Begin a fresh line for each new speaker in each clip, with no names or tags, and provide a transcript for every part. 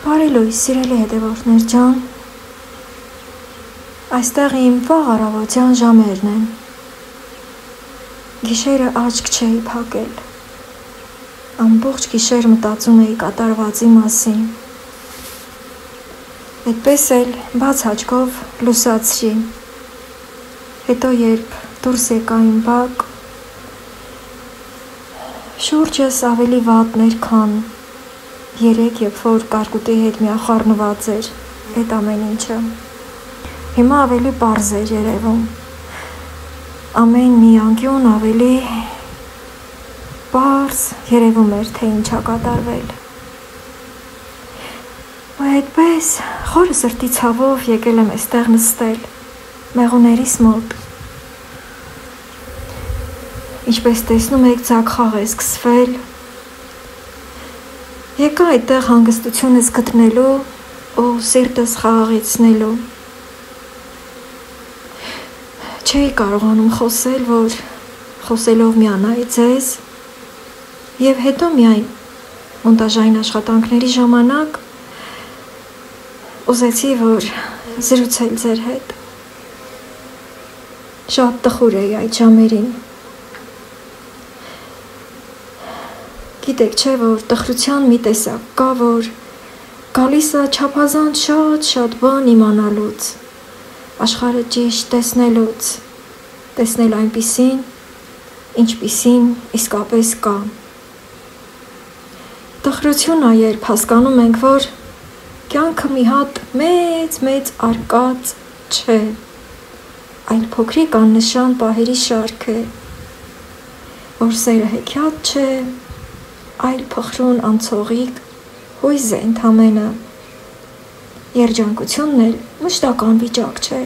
Բարի լույս, սիրելի հետևորդներ ջան, այստեղ իմ վաղ առավոտյան ժամերն են, գիշերը աչք չէի փակել, ամբողջ գիշեր մտածում էի կատարվածի մասին, այդպես էլ բաց աչքով լուսացրի, հետո երբ դուրս եկա իմ բակ, շուրջս ավելի վատներ քան երեկ, երբ որ կարկուտի հետ միախառնված էր այդ ամեն ինչը, հիմա ավելի պարզ էր երևում, ամեն մի անկյուն ավելի պարզ երևում էր, թե ինչա կատարվել, ու այդպես խորը սրտի ցավով եկել եմ այստեղ նստել, մեղուներիս մոտ, ինչպես տեսնում եք ձագ խաղ է սկսվել, եկա այդտեղ հանգստությունս գտնելու ու սիրտս խաղաղեցնելու, չէի կարողանում խոսել, որ խոսելով միանայի ձեզ և հետո միայն մոնտաժային աշխատանքների ժամանակ ուզեցի, որ զրուցել ձեր հետ, շատ տխուր էի այդ ժամերին, գիտեք չէ, որ տխրության մի տեսակ կա, որ գալիս է չափազանց շատ բան իմանալուց, աշխարհը ճիշտ տեսնելուց, տեսնել այնպիսին, ինչպիսին իսկապես կա։ Տխրությունն է, երբ հասկանում ենք, որ կյանքը մի հատ մեծ արկած չէ, այլ փոքրիկ աննշան պահերի շարք է, որ սերը հեքիաթ չէ, այլ փխրուն անցողիկ հույզ է ընդամենը, երջանկությունն էլ մշտական վիճակ չէ,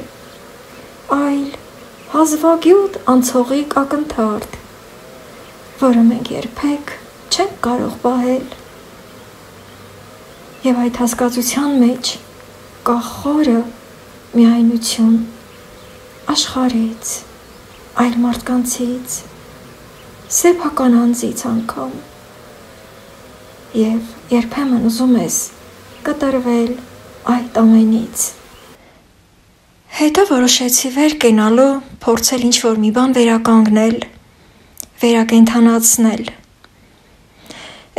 այլ հազվագյուտ անցողիկ ակնթարթ, որը մենք երբեք չենք կարող պահել, և այդ հասկացության մեջ կա խորը միայնություն աշխարհից, այլ մարդկանցից, սեփական անձից անգամ, և երբեմն ուզում ես կտրվել այդ ամենից։ Հետո որոշեցի վեր կենալու, փորձել ինչ-որ մի բան վերականգնել, վերակենդանացնել։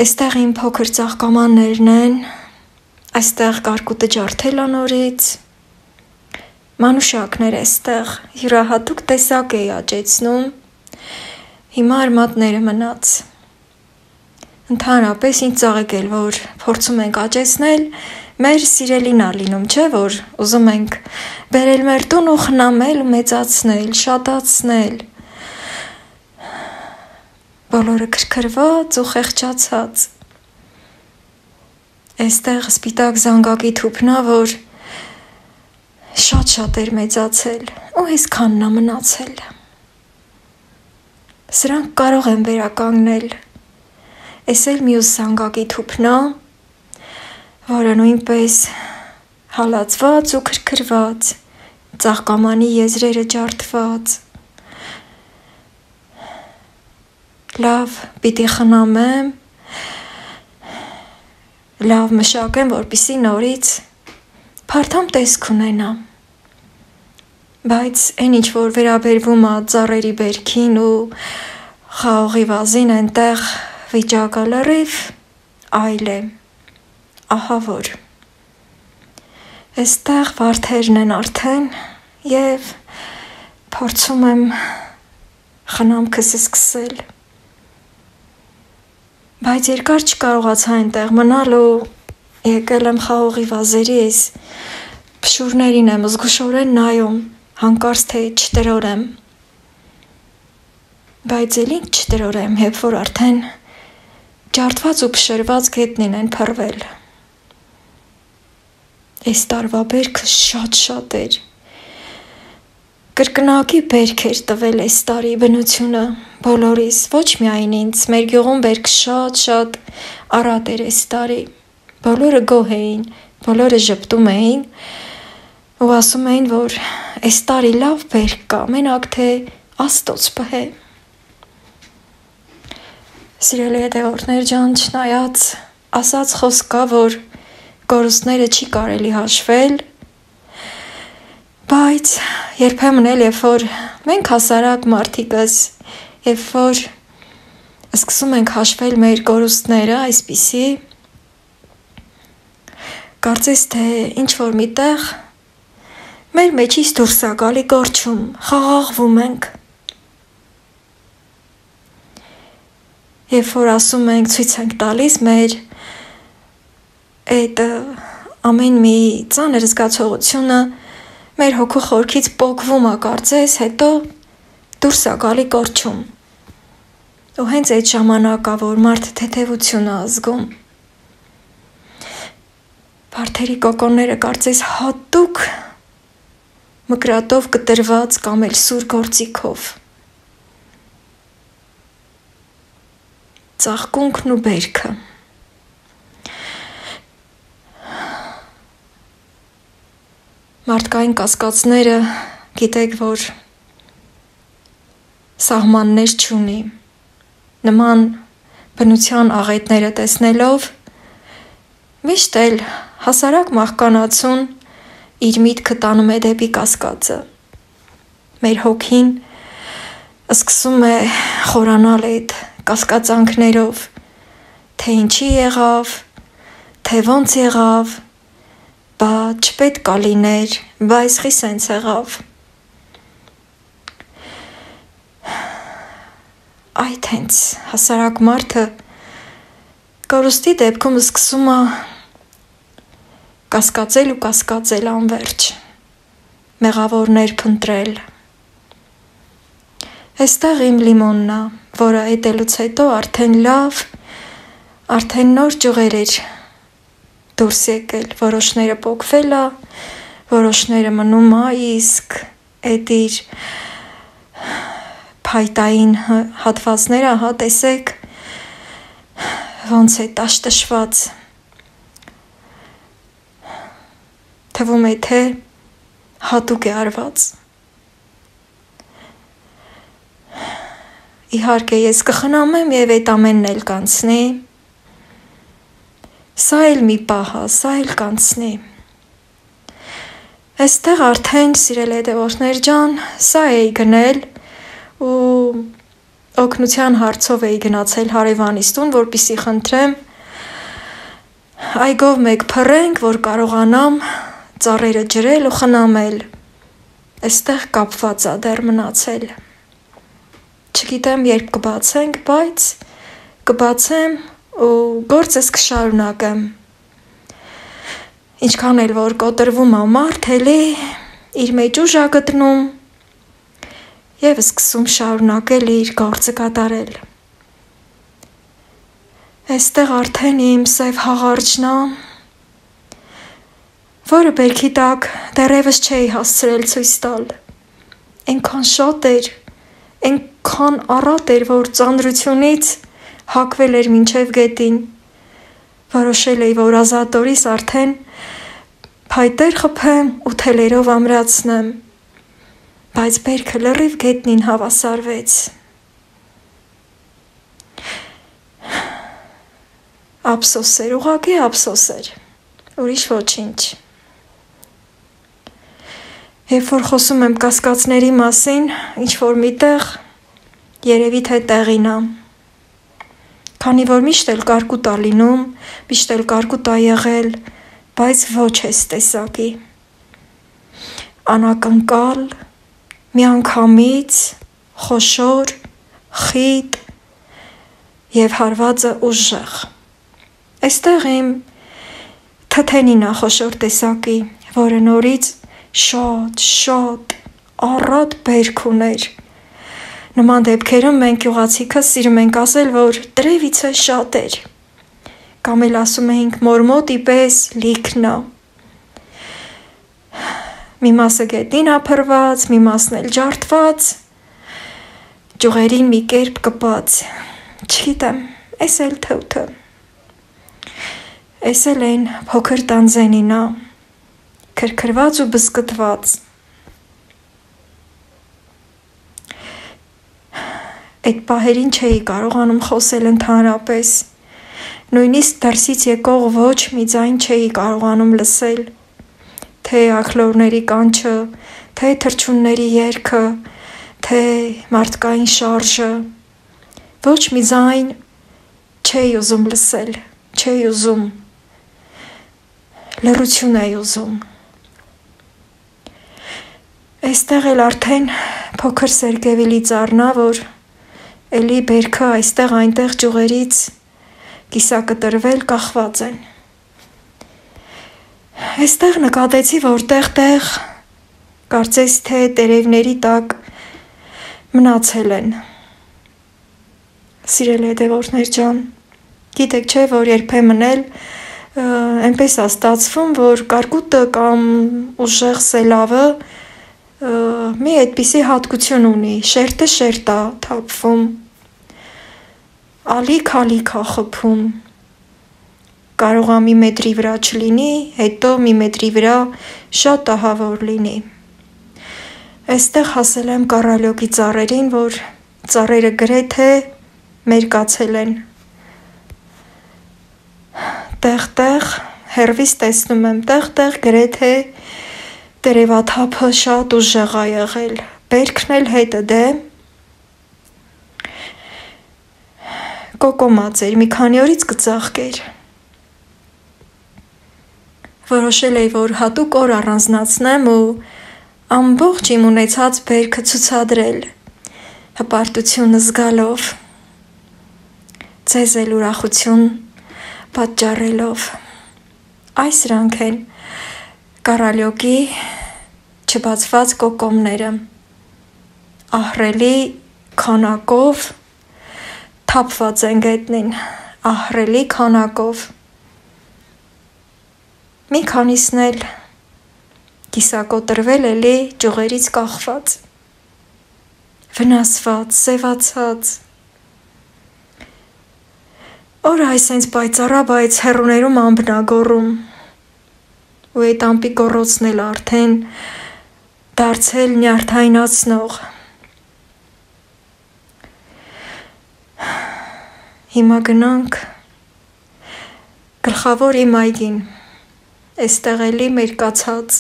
Այստեղ իմ փոքր ծաղկամաններն են, այստեղ կարկուտը ջարդել անորից, մանուշակներ այստեղ յուրահատուկ տեսակ էի աճեցնում, հիմա արմատները մնաց։ Ընդհանրապես ինձ ծաղիկել, որ փորձում ենք աճեցնել, մեր սիրելին ա լինում, չէ, որ ուզում ենք բերել մեր տուն ու խնամել ու մեծացնել, շատացնել, բոլորը քրքրված ու խեղճացած։ Այստեղ սպիտակ զանգակի թուփն ա, որ շատ էր մեծացել ու այսքանն ա մնացել։ Սրանք կարող եմ վերականգնել, այս էլ մյուս զանգակի թուփն ա, որը նույնպես հալածված ու քրքրված, ծաղկամանի եզրերը ջարդված, լավ պիտի խնամեմ, լավ մշակեմ, որպեսզի նորից փարթամ տեսք ունենա, բայց այն ինչ որ վերաբերվում ա ծառերի բերքին ու խաղողի վազին, այնտեղ վիճակը լրիվ այլ է, ահա որ։ Այստեղ վարդերն են արդեն և փորձում եմ խնամքս սկսել, բայց երկար չկարողացա այնտեղ մնալ ու եկել եմ խաղողի վազերի, այս փշուրներին եմ զգուշորեն նայում, հանկարծ թե չտրորեմ, բայց էլ ինչ չտրորեմ, երբ որ արդեն ջարդված ու փշրված գետնին են փռվել։ Այս տարվա բերքը շատ էր։ Կրկնակի բերք էր տվել այս տարի բնությունը բոլորիս, ոչ միայն ինձ, մեր գյուղում բերքը շատ առատ էր այս տարի։ Բոլորը գոհ էին, բոլորը ժպտում էին ու ասում էին, որ այս տարի լավ բերք կա, մենակ թե Աստծո պահե։ Սիրելի հետևորդներ ջան, չնայած ասած խոսք կա, որ կորուստները չի կարելի հաշվել, բայց երբեմն էլ երբ որ մենք հասարակ մարդիկս, երբ որ սկսում ենք հաշվել մեր կորուստները այսպիսի, կարծես թե ինչ որ միտեղ մեր մեջից դուրս է գալի կորչում, խաղաղվում ենք։ Երբ որ ասում ենք, ցույց ենք տալիս մեր այդ ամեն մի ծանր զգացողությունը մեր հոգու խորքից պոկվում է կարծես, հետո դուրս է գալի կորչում։ Ու հենց այդ ժամանակա, որ մարդը թեթևություն է զգում, վարդերի կոկոնները կարծես հատուկ մկրատով կտրված կամ էլ սուր գործիքով։ Ծաղկունքն ու բերքը։ Մարդկային կասկածները գիտեք, որ սահմաններ չունի։ Նման բնության աղետները տեսնելով միշտ էլ հասարակ մահկանացուն իր միտքը տանում է դեպի կասկածը։ Մեր հոգին սկսում է խորանալ այդ կասկածանքներով, թե ինչի եղավ, թե ոնց եղավ, բա չպետք է լիներ, բա այսխի սենց եղավ։ Այդ հենց հասարակ մարդը կորուստի դեպքում սկսում է կասկածել ու կասկածել անվերջ, մեղավորներ փնտրել։ Այստեղ իմ լիմոնն է, որը այտելուց հետո արդեն լավ, արդեն նոր ջուղեր էր դուրս եկել, որոշները պոկվել է, որոշները մնում է, իսկ այդ իր փայտային հատվածները, հա տեսեք, ոնց է տաշտշված, թվում է թե հատուկ է արված։ Իհարկե ես կխնամեմ եւ այդ ամենն էլ կանցնի, սա էլ մի պահ է, սա էլ կանցնի։ Այստեղ արդեն սիրելի հետևորդներ ջան, սա էի գնել ու օգնության հարցով էի գնացել հարևանիս տուն, որպեսզի խնդրեմ այգով մեկ փռենք, որ կարողանամ ծառերը ջրել ու խնամել։ Այստեղ կապված է դեռ մնացել։ Չգիտեմ երբ կբացենք, բայց կբացեմ ու գործս կշարունակեմ։ Ինչքան էլ որ կոտրվում է մարդ, էլի իր մեջ ուժ է գտնում եւ սկսում շարունակել իր գործը կատարել։ Այստեղ արդեն իմ սև հաղարջն է, որը բերքի տակ դեռևս չէի հասցրել ցույց տալ։ Այնքան շատ էր, այնքան առատ էր, որ ծանրությունից հակվել էր մինչև գետին։ Որոշել էի, որ ազատորիս արդեն փայտեր խփեմ ու թելերով ամրացնեմ, բայց բերքը լրիվ գետնին հավասարվեց։ Ափսոս էր, ուղղակի ափսոս էր, ուրիշ ոչինչ։ Երբ որ խոսում եմ կասկածների մասին, ինչ որ միտեղ երևի թե տեղին է։ Քանի որ միշտ էլ կարկուտ է լինում, միշտ էլ կարկուտ է եղել, բայց ոչ էս տեսակի։ Անակնկալ, միանգամից, խոշոր, խիտ եւ հարվածը ուժեղ։ Այստեղ իմ թթենին է խոշոր տեսակի, որը նորից շատ առատ բերք ուներ։ Նման դեպքերում մենք յուղացիքս սիրում ենք ասել, որ տրևիցը շատ էր, կամ էլ ասում էինք մորմոտի պես լիքն է։ Մի մասը գետին ափռված, մի մասն էլ ջարդված, ջուղերին մի կերպ կպած, չգիտեմ, էս էլ թութը, էս էլ այն փոքր տանձենին է, քրքրված ու բզկտված։ Այդ պահերին չէի կարողանում խոսել ընդհանրապես, Նույնիսկ դրսից եկող ոչ մի ձայն չէի կարողանում լսել, թե աքլորների կանչը, թե թռչունների երգը, թե մարդկային շարժը, ոչ մի ձայն չէի ուզում լսել, չէի ուզում, լռություն էի ուզում։ Այստեղ էլ արդեն փոքր Սերգևիլի ծառնա, որ էլի բերքը այստեղ այնտեղ ճյուղերից կիսակտրվել կախված են։ Այստեղ նկատեցի, որ տեղ-տեղ կարծես թե տերևների տակ մնացել են։ Սիրելի հետևորդներ ջան, գիտեք չէ, որ երբեմն էլ այնպես է ստացվում, որ կարկուտը կամ ուժեղ սելավը մի այդպիսի հատկություն ունի, շերտը շերտ է թափվում, ալիք է խփում, կարող է մի մետրի վրա չլինի, հետո մի մետրի վրա շատ ահավոր լինի։ Այստեղ հասել եմ կառալյոկի ծառերին, որ ծառերը գրեթե մերկացել են։ Տեղ-տեղ հեռվից տեսնում եմ, տեղ-տեղ գրեթե տերևաթափը շատ ուժեղ է եղել, բերքն էլ հետը դե կոկոմած էր, մի քանի օրից կծաղկեր։ Որոշել էի, որ հատուկ օր առանձնացնեմ ու ամբողջ իմ ունեցած բերքը ցուցադրել, հպարտությունը զգալով, ձեզ էլ ուրախություն պատճառելով։ Այս սրանք են կառալյոկի չբացված կոկոմները, ահռելի քանակով թափված են գետնին, ահռելի քանակով։ Մի քանիսն էլ կիսակոտրվել էլի ճյուղերից կախված, վնասված, սևացած։ Օրը այսենց պայծառա, բայց հեռուներում ամբնագոռում, ու այդ ամպի գոռոցն էլ արդեն դարձել նյարդայնացնող։ Հիմա գնանք գլխավոր իմ այգին, այստեղ էլի մերկացած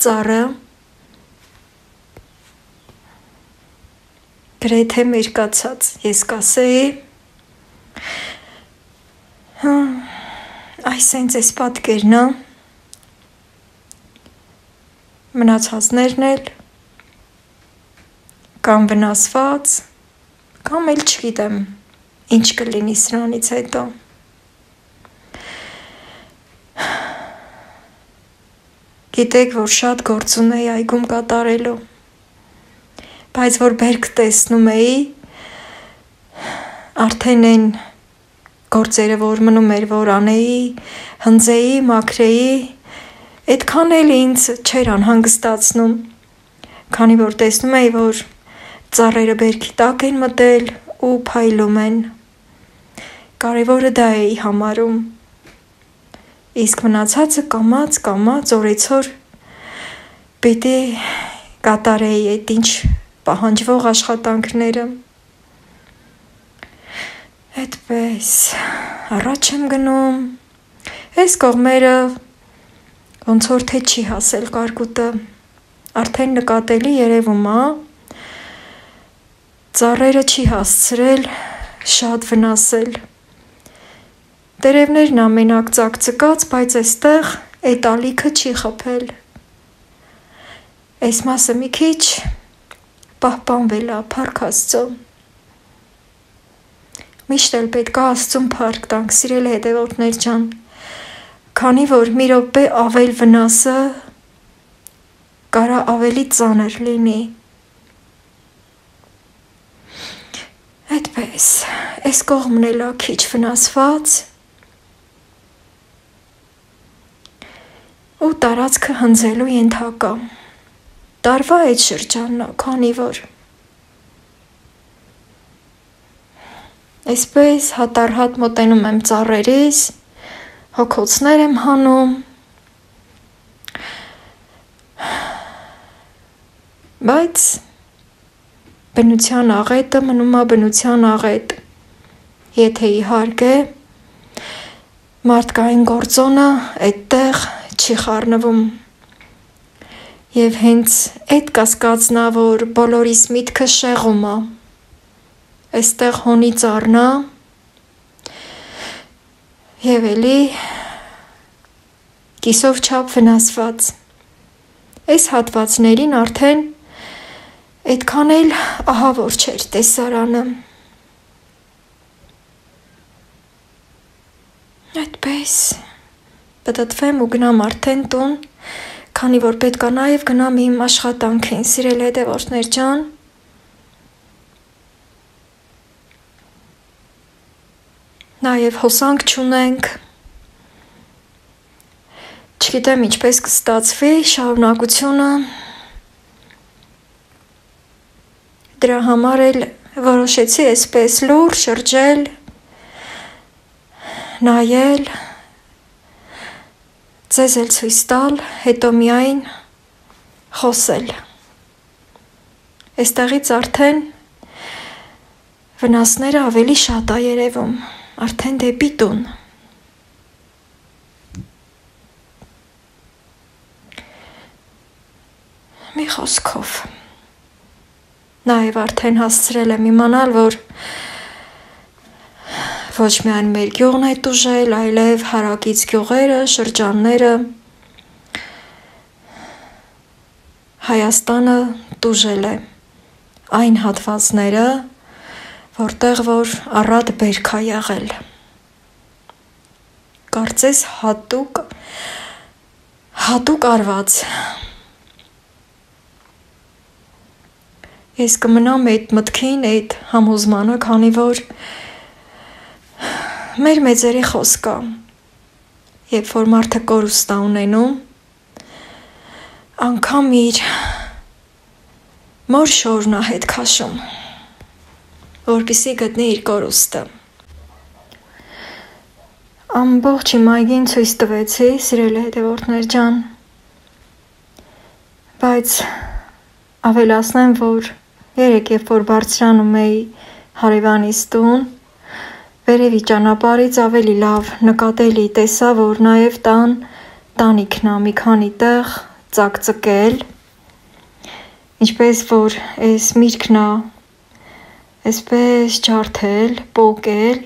ծառը, գրեթե մերկացած, ես կասեի, այսենց էս պատկերն է, մնացածներն էլ կամ վնասված, կամ էլ չգիտեմ, ինչ կլինի սրանից հետո։ Գիտեք, որ շատ գործ ունեի այգում կատարելու, բայց որ բերք տեսնում էի, արդեն այն գործերը, որ մնում էր, որ անեի, հնձեի, մաքրեի, այդքան էլ ինձ չէր անհանգստացնում, քանի որ տեսնում էի, որ ծառերը բերքի տակ են մտել ու փայլում են։ Կարևորը դա էի համարում։ Իսկ մնացածը կամաց օրեցօր պիտի կատարեի այդ ինչ պահանջվող աշխատանքները։ Այդպես առաջ եմ գնում, այս կողմերը ոնց որ թե չի հասել կարկուտը, արդեն նկատելի երևում է, ծառերը չի հասցրել շատ վնասել։ Տերևներն ամենակ ծակծկած, բայց այստեղ այդ ալիքը չի խփել։ Այս մասը մի քիչ պահպանվել է, փառք Աստծո։ Միշտ էլ պետք է Աստծուն փառք տանք, սիրելի հետևորդներ ջան, քանի որ մի րոպե ավել վնասը կարա ավելի ծանր լինի։ Այդպես, այս կողմն էլ է քիչ վնասված ու տարածքը հնձելու ենթակա։ Տարվա այդ շրջանն է, քանի որ այսպես հատառհատ մոտենում եմ ծառերից, հոգոցներ եմ հանում, բայց բնության աղետը մնում է բնության աղետ, եթե իհարկե մարդկային գործոնը այդտեղ չի խառնվում։ Եվ հենց այդ կասկածնա, որ բոլորիս միտքը շեղում է, այստեղ հոնից առնա, եւ էլի կիսով չափ վնասված։ Այս հատվածներին արդեն այդքան էլ ահավոր չէր տեսարանը։ Այդպես պտտվեմ ու գնամ արդեն տուն, քանի որ պետք է նաև գնամ իմ աշխատանքին, սիրելի հետևորդներ ջան։ Նաև հոսանք չունենք։ Չգիտեմ ինչպես կստացվի շարունակությունը։ Դրա համար էլ որոշեցի այսպես լուր շրջել, նայել, ձեզ էլ ցույց տալ, հետո միայն խոսել։ Այստեղից արդեն վնասները ավելի շատ է երևում, արդեն դեպի տուն։ Մի խոսքով։ Նաև արդեն հասցրել եմ իմանալ, որ ոչ միայն մեր գյուղն է տուժել, այլև հարակից գյուղերը, շրջանները, Հայաստանը տուժել է այն հատվածները, որտեղ որ առատ բերք է եղել։ Կարծես հատուկ արված։ Ես կմնամ այդ մտքին, այդ համոզմանը, քանի որ մեր մեծերի խոսք է, երբ որ մարդը կորուստ է ունենում, անգամ իր մոր շորն է հետ քաշում, որպեսզի գտնի իր կորուստը։ Ամբողջ իմ այգին ցույց տվեցի, սիրելի հետևորդներ ջան, բայց ավելացնեմ, որ երեկ երբ որ բարձրանում էի հարևանիս տուն, վերևի ճանապարհից ավելի լավ նկատելի տեսա, որ նաև տանիքն է մի քանի տեղ ծակծկել, ինչպես որ այս միրգն է այսպես ջարդել, պոկել,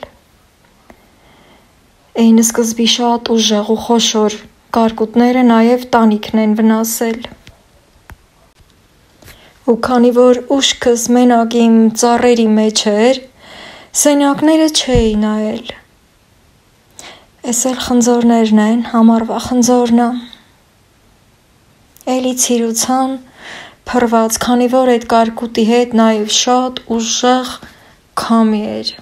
այն սկզբի շատ ուժեղ ու խոշոր կարկուտները նաև տանիքն են վնասել։ Ու քանի որ ուշքս մենակ իմ ծառերի մեջ էր, սենյակները չէի նայել։ Էս էլ խնձորներն են, համարվա խնձորնը։ Էլի ցիրուցան փռված, քանի որ այդ կարկուտի հետ նաև շատ ուժեղ քամի էր։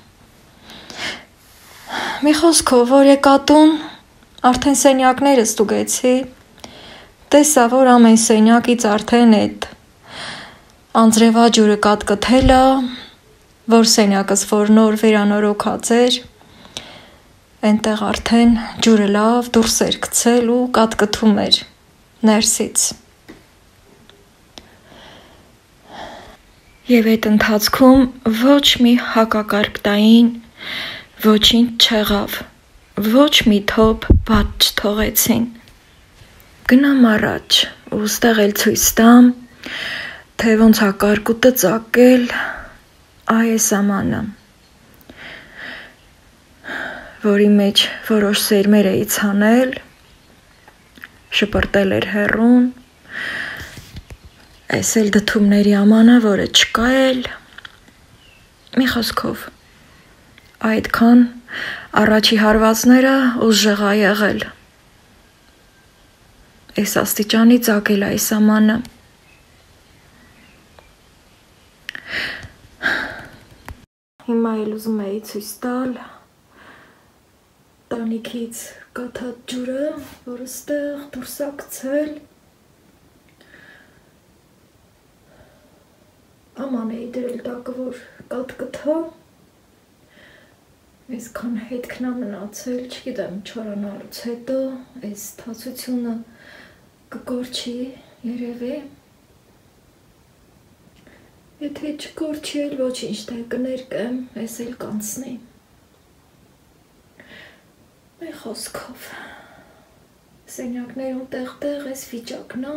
Մի խոսքով, որ եկա տուն, արդեն սենյակները ստուգեցի, տեսա, որ ամեն սենյակից արդեն այդ անձրևաջուրը կատկթել է, որ սենյակս որ նոր վերանորոգած էր, այնտեղ արդեն ջուրը լավ դուրս էր գցել ու կատկթում էր ներսից։ Եվ այդ ընթացքում ոչ մի հակակարգտային ոչինչ չեղավ, ոչ մի թոփ բաց չթողեցին։ Գնամ առաջ ու ստեղ էլ ցույց տամ, թե ոնց է կարկուտը ծակել այս ամանը, որի մեջ որոշ սերմեր էի ցանել, շպրտել էր հեռուն, այս էլ դդումների ամանը, որը չկա էլ, մի խոսքով, այդքան առաջի հարվածները ուժեղ է եղել, այս աստիճանի ծակել այս ամանը։ Հիմա էլ ուզում էի ցույց տալ տանիքից կաթած ջուրը, որը ստեղ դուրս է գցել։ Աման էի դրել տակը, որ կատկթա։ Այսքան հետքն է մնացել, չգիտեմ, չորանալուց հետո այս թացությունը կկորչի երևի։ Եթե չկորչի էլ ոչինչ, թե կներկեմ, ես էլ կանցնի։ Մի խոսքով, սենյակներում տեղ-տեղ էս վիճակն ա,